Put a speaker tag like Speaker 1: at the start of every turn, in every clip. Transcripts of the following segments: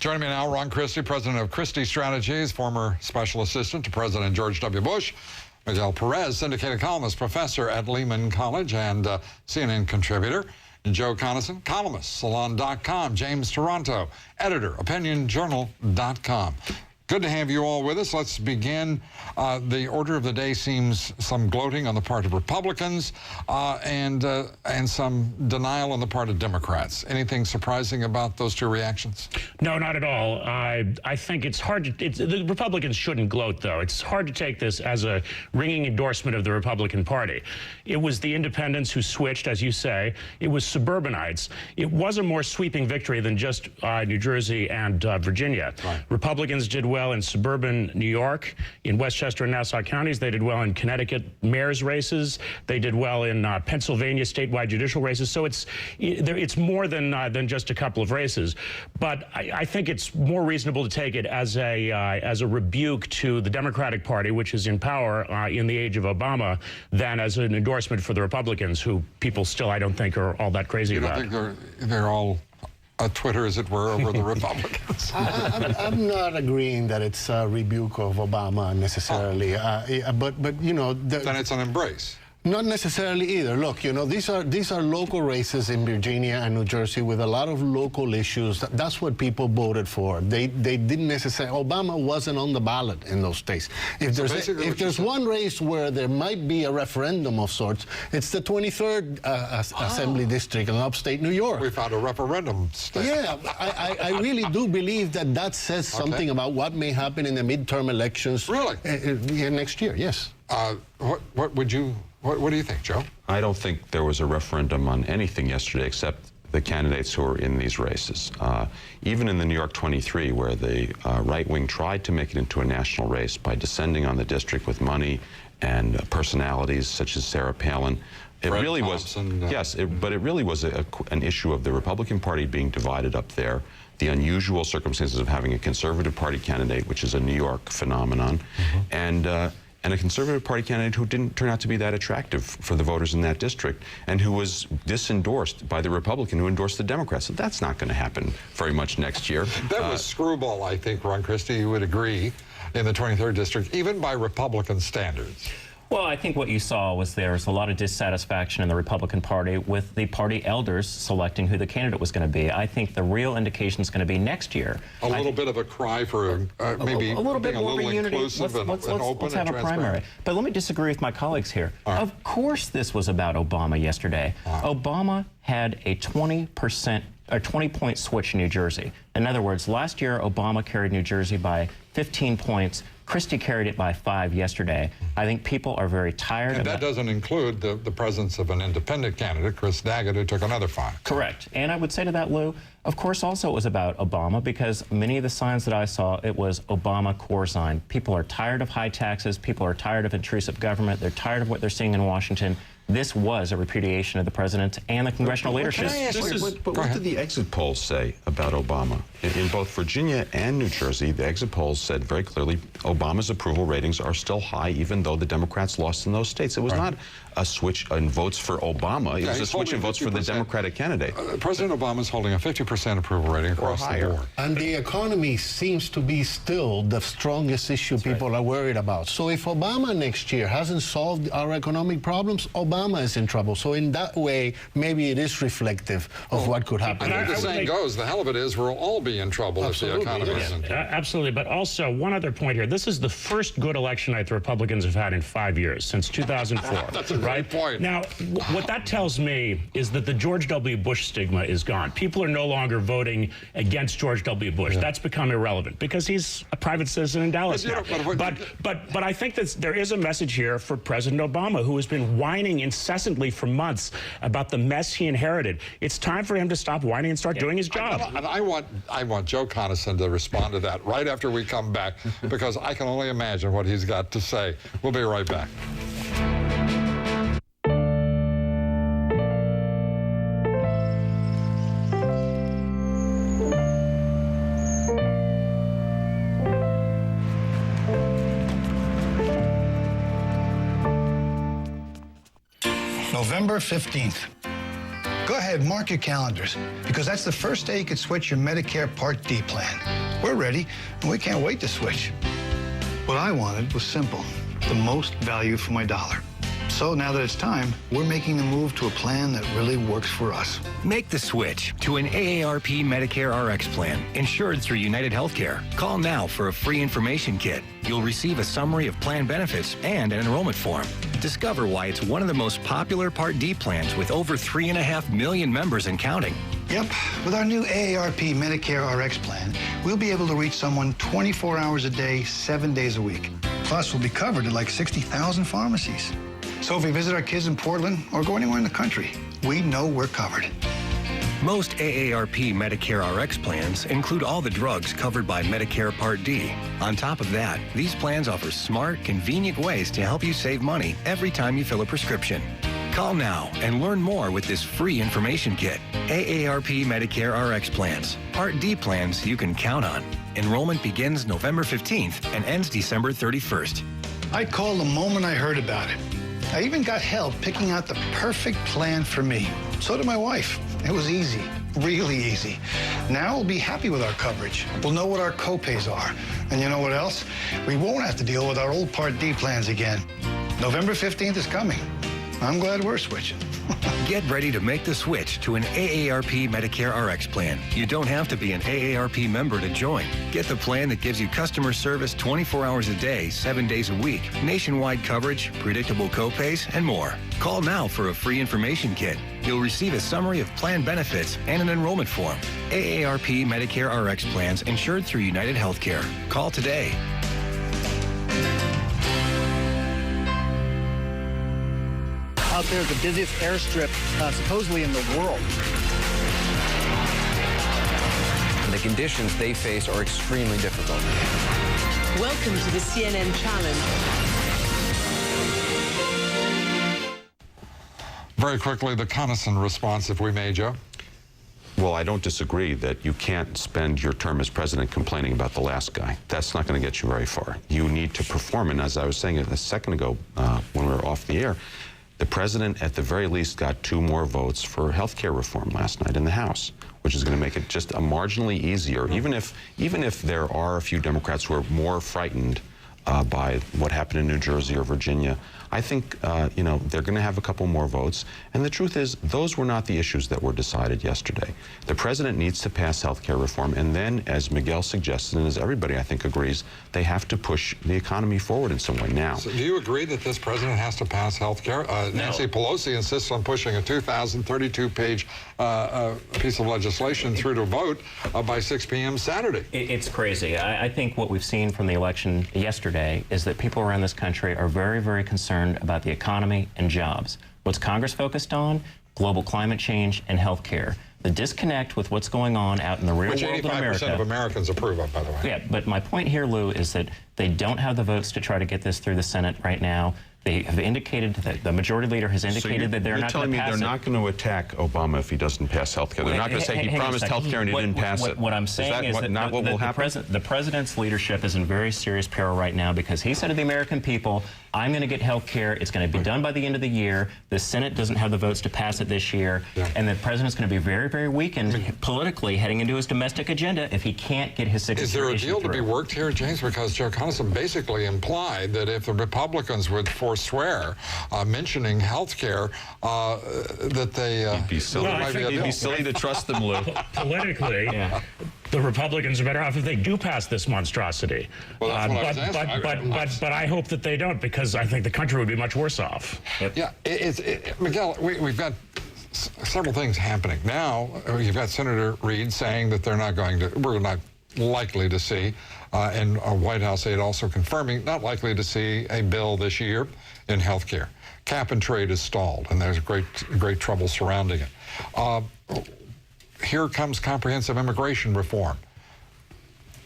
Speaker 1: Joining me now, Ron Christie, president of Christie Strategies, former special assistant to President George W. Bush. Miguel Perez, syndicated columnist, professor at Lehman College and CNN contributor. And Joe Conason, columnist, Salon.com. James Toronto, editor, OpinionJournal.com. Good to have you all with us. Let's begin. The order of the day seems some gloating on the part of Republicans and some denial on the part of Democrats. Anything surprising about those two reactions?
Speaker 2: No, not at all. I think it's hard to, the Republicans shouldn't gloat, though. It's hard to take this as a ringing endorsement of the Republican Party. It was the independents who switched, as you say. It was suburbanites. It was a more sweeping victory than just New Jersey and Virginia. Right. Republicans did well in suburban New York, in Westchester and Nassau counties. They did well in Connecticut mayor's races. They did well in Pennsylvania statewide judicial races. So it's more than just a couple of races. But I think it's more reasonable to take it as a rebuke to the Democratic Party, which is in power in the age of Obama, than as an endorsement for the Republicans, who people still, I don't think, are all that crazy about.
Speaker 1: You don't think they're all a Twitter, as it were, over the Republicans?
Speaker 3: I'm not agreeing that it's a rebuke of Obama necessarily, but you know,
Speaker 1: then it's an embrace.
Speaker 3: Not necessarily either. Look, you know, these are local races in Virginia and New Jersey with a lot of local issues. That's what people voted for. They didn't necessarily. Obama wasn't on the ballot in those states. If there's one race where there might be a referendum of sorts, it's the 23rd Assembly District in upstate New York.
Speaker 1: We found a referendum state.
Speaker 3: Yeah, I really do believe that says something about what may happen in the midterm elections.
Speaker 1: Really?
Speaker 3: Next year, yes.
Speaker 1: What do you think, Joe?
Speaker 4: I don't think there was a referendum on anything yesterday except the candidates who are in these races. Even in the New York 23, where the right wing tried to make it into a national race by descending on the district with money and personalities such as Sarah Palin, it
Speaker 1: Fred
Speaker 4: really
Speaker 1: Thompson,
Speaker 4: was, but it really was an issue of the Republican Party being divided up there, the unusual circumstances of having a Conservative Party candidate, which is a New York phenomenon, and a Conservative Party candidate who didn't turn out to be that attractive for the voters in that district, and who was disendorsed by the Republican who endorsed the Democrats. So that's not going to happen very much next year.
Speaker 1: That was screwball, I think, Ron Christie, you would agree, in the 23rd District, even by Republican standards.
Speaker 5: Well, I think what you saw was there's a lot of dissatisfaction in the Republican Party with the party elders selecting who the candidate was going to be. I think the real indication is going to be next year.
Speaker 1: A little bit of a cry for maybe
Speaker 5: a little bit
Speaker 1: being
Speaker 5: more reunity.
Speaker 1: Inclusive and open
Speaker 5: let's have
Speaker 1: and
Speaker 5: a primary. But let me disagree with my colleagues here.
Speaker 1: Right.
Speaker 5: Of course this was about Obama yesterday. Obama had a 20-point switch in New Jersey. In other words, last year Obama carried New Jersey by 15 points. Christie carried it by 5 yesterday. I think people are very tired.
Speaker 1: And that doesn't include the presence of an independent candidate, Chris Daggett, who took another 5.
Speaker 5: Correct. And I would say to that, Lou, of course also it was about Obama, because many of the signs that I saw, it was Obama core sign. People are tired of high taxes. People are tired of intrusive government. They're tired of what they're seeing in Washington. This was a repudiation of the president and the congressional leadership.
Speaker 4: But what did the exit polls say about Obama? In both Virginia and New Jersey, the exit polls said very clearly Obama's approval ratings are still high, even though the Democrats lost in those states. It was not a switch in votes for Obama. It was a switch in votes for the Democratic candidate.
Speaker 1: President Obama's holding a 50% approval rating across the board.
Speaker 3: And the economy seems to be still the strongest issue people are worried about. So if Obama next year hasn't solved our economic problems, Obama is in trouble. So in that way, maybe it is reflective of what could happen.
Speaker 1: And the saying goes, the hell of it is we'll all be in trouble if the economy isn't.
Speaker 2: Absolutely. But also, one other point here. This is the first good election night the Republicans have had in 5 years, since 2004.
Speaker 1: That's a great point.
Speaker 2: Now, what that tells me is that the George W. Bush stigma is gone. People are no longer voting against George W. Bush. Yeah. That's become irrelevant because he's a private citizen in Dallas now. But I think that there is a message here for President Obama, who has been whining incessantly for months about the mess he inherited. It's time for him to stop whining and start doing his job.
Speaker 1: I want Joe Conason to respond to that right after we come back, because I can only imagine what he's got to say. We'll be right back.
Speaker 6: November 15th. Go ahead. ahead, mark your calendars, because that's the first day you could switch your Medicare Part D plan. We're ready, and we can't wait to switch. What I wanted was simple, the most value for my dollar. So now that it's time, we're making the move to a plan that really works for us.
Speaker 7: Make the switch to an AARP Medicare RX plan insured through United Healthcare. Call now for a free information kit. You'll receive a summary of plan benefits and an enrollment form. Discover why it's one of the most popular Part D plans with over 3.5 million members and counting.
Speaker 6: Yep, with our new AARP Medicare RX plan, we'll be able to reach someone 24 hours a day, 7 days a week. Plus, we'll be covered at like 60,000 pharmacies. So if we visit our kids in Portland or go anywhere in the country, we know we're covered.
Speaker 7: Most AARP Medicare RX plans include all the drugs covered by Medicare Part D. On top of that, these plans offer smart, convenient ways to help you save money every time you fill a prescription. Call now and learn more with this free information kit. AARP Medicare RX plans. Part D plans you can count on. Enrollment begins November 15th and ends December 31st.
Speaker 6: I called the moment I heard about it. I even got help picking out the perfect plan for me. So did my wife. It was easy, really easy. Now we'll be happy with our coverage. We'll know what our copays are. And you know what else? We won't have to deal with our old Part D plans again. November 15th is coming. I'm glad we're switching.
Speaker 7: Get ready to make the switch to an AARP Medicare RX plan. You don't have to be an AARP member to join. Get the plan that gives you customer service 24 hours a day, 7 days a week, nationwide coverage, predictable copays, and more. Call now for a free information kit. You'll receive a summary of plan benefits and an enrollment form. AARP Medicare RX plans insured through United Healthcare. Call today.
Speaker 8: Out there is the busiest airstrip supposedly in the world.
Speaker 9: The conditions they face are extremely difficult.
Speaker 10: Welcome to the CNN Challenge.
Speaker 1: Very quickly, the Conason response, if we may, Joe.
Speaker 4: Well, I don't disagree that you can't spend your term as president complaining about the last guy. That's not going to get you very far. You need to perform, and as I was saying a second ago when we were off the air, the president, at the very least, got 2 more votes for health care reform last night in the House, which is going to make it just a marginally easier, even if there are a few Democrats who are more frightened by what happened in New Jersey or Virginia. I think, you know, they're going to have a couple more votes. And the truth is, those were not the issues that were decided yesterday. The president needs to pass health care reform, and then, as Miguel suggested, and as everybody, I think, agrees, they have to push the economy forward in some way now.
Speaker 1: So do you agree that this president has to pass health care? Nancy Pelosi insists on pushing a 2,032-page piece of legislation through to vote by 6 p.m. Saturday.
Speaker 5: It's crazy. I think what we've seen from the election yesterday is that people around this country are very, very concerned about the economy and jobs. What's Congress focused on? Global climate change and health care. The disconnect with what's going on out in the real world in America.
Speaker 1: Which 85% of Americans approve of, by the way.
Speaker 5: Yeah, but my point here, Lou, is that they don't have the votes to try to get this through the Senate right now. They have indicated that the majority leader has indicated that they're not going to pass it.
Speaker 4: You're telling me they're not going to attack Obama if he doesn't pass health care. They're not going to say he promised health care and he didn't pass it.
Speaker 5: What I'm saying is that
Speaker 4: not what will happen?
Speaker 5: The president's leadership is in very serious peril right now because he said to the American people, I'm going to get health care. It's going to be done by the end of the year. The Senate doesn't have the votes to pass it this year. Yeah. And the president's going to be very, very weakened politically heading into his domestic agenda if he can't get his signature.
Speaker 1: Is there a deal to be worked here, James? Because Joe Conason basically implied that if the Republicans would forswear mentioning health care, that they...
Speaker 4: It'd be silly.
Speaker 2: Well,
Speaker 4: It'd be silly to trust them, Lou.
Speaker 2: Politically, the Republicans are better off if they do pass this monstrosity.
Speaker 1: Well, that's what I was asking.
Speaker 2: But I hope that they don't, because I think the country would be much worse off.
Speaker 1: Yeah, Miguel, we've got several things happening. Now, you've got Senator Reid saying that we're not likely to see, and a White House aide also confirming, not likely to see a bill this year in health care. Cap and trade is stalled, and there's great trouble surrounding it. Here comes comprehensive immigration reform.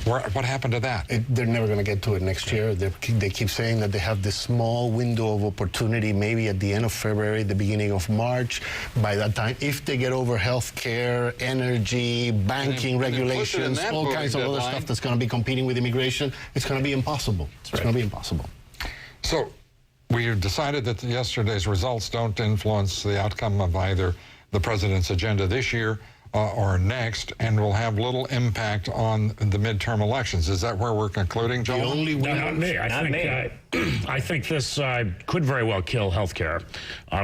Speaker 1: What happened to that?
Speaker 3: They're never going to get to it next year. They keep saying that they have this small window of opportunity, maybe at the end of February, the beginning of March. By that time, if they get over health care, energy, banking regulations, all kinds of other stuff that's going to be competing with immigration, it's going to be impossible. It's going to be impossible.
Speaker 1: So we decided that yesterday's results don't influence the outcome of either the president's agenda this year or next, and will have little impact on the midterm elections. Is that where we're concluding, Joe?
Speaker 3: The only
Speaker 2: No,
Speaker 3: winner.
Speaker 2: not me. I think this could very well kill healthcare,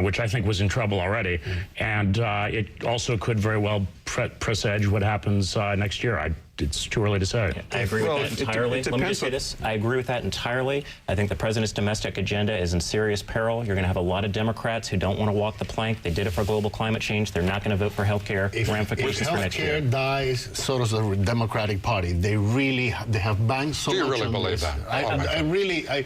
Speaker 2: which I think was in trouble already, and it also could very well presage what happens next year. It's too early to say.
Speaker 5: I agree with that entirely. Let me just say this. I agree with that entirely. I think the president's domestic agenda is in serious peril. You're going to have a lot of Democrats who don't want to walk the plank. They did it for global climate change. They're not going to vote for health care ramifications for next year.
Speaker 3: If healthcare dies, so does the Democratic Party. They have banked so much.
Speaker 1: Do you really
Speaker 3: on
Speaker 1: believe
Speaker 3: this.
Speaker 1: that?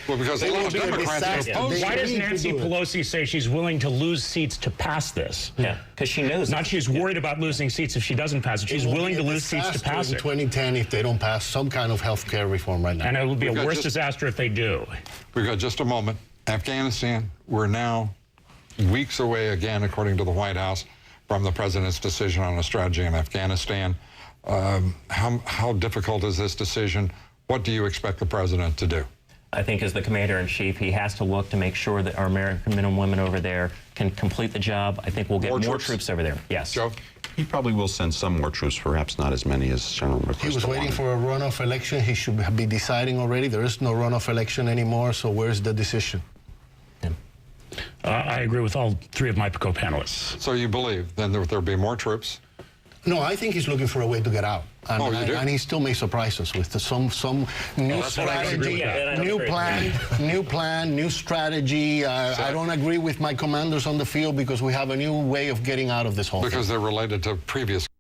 Speaker 1: Well, because a lot of Democrats oppose.
Speaker 2: Why does Nancy Pelosi say she's willing to lose seats to pass this?
Speaker 5: Yeah, because she knows.
Speaker 2: Not she's worried about losing seats if she doesn't pass it. She's willing to lose seats to pass it.
Speaker 3: 2010 if they don't pass some kind of health care reform right now.
Speaker 2: And it would be a worse disaster if they do.
Speaker 1: We've got just a moment. Afghanistan, we're now weeks away again, according to the White House, from the president's decision on a strategy in Afghanistan. How difficult is this decision? What do you expect the president to do?
Speaker 5: I think as the commander-in-chief, he has to look to make sure that our American men and women over there can complete the job. I think we'll get more troops over there. Yes.
Speaker 1: Joe?
Speaker 4: He probably will send some more troops, perhaps not as many as General McChrystal
Speaker 3: He was waiting
Speaker 4: wanted.
Speaker 3: for a runoff election. He should be deciding already. There is no runoff election anymore, so where's the decision?
Speaker 2: I agree with all three of my co-panelists.
Speaker 1: So you believe then that there'll be more troops?
Speaker 3: No, I think he's looking for a way to get out. And,
Speaker 1: Oh, you do?
Speaker 3: and he still may surprise us with some new
Speaker 1: that's what I
Speaker 3: strategy,
Speaker 1: agree with
Speaker 3: new plan, new strategy. I don't agree with my commanders on the field because we have a new way of getting out of this whole thing.
Speaker 1: Because they're related to previous